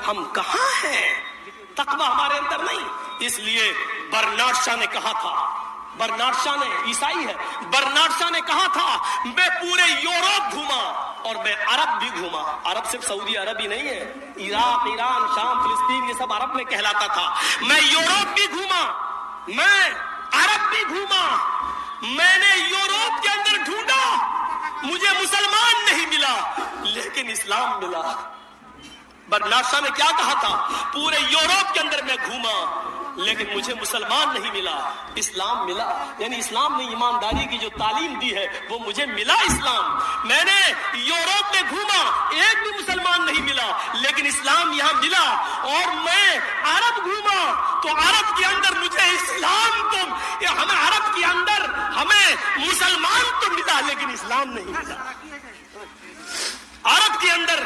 ہم کہاں ہیں؟ تقویٰ ہمارے اندر نہیں. اس لیے برنارڈ شاہ نے کہا تھا, برنارڈ شاہ نے, عیسائی ہے, برنارڈ شاہ نے کہا تھا میں پورے یورپ گھوما اور میں عرب بھی گھوما. عرب صرف سعودی عرب ہی نہیں ہے, عراق, ایران, شام, فلسطین, یہ سب عرب میں کہلاتا تھا. میں یورپ بھی گھوما, میں عرب بھی گھوما. میں نے یورپ کے اندر ڈھونڈا, مجھے مسلمان نہیں ملا لیکن اسلام ملا. برنارڈ شاہ نے کیا کہا تھا؟ پورے یورپ کے اندر میں گھوما لیکن مجھے مسلمان نہیں ملا, اسلام ملا. یعنی اسلام نے ایمانداری کی جو تعلیم دی ہے وہ مجھے ملا اسلام. میں نے یورپ میں گھوما, ایک بھی مسلمان نہیں ملا لیکن اسلام یہاں ملا. اور میں عرب گھوما تو عرب کے اندر مجھے اسلام تو, ہمیں عرب کے اندر ہمیں مسلمان تو ملا لیکن اسلام نہیں ملا. عرب کے اندر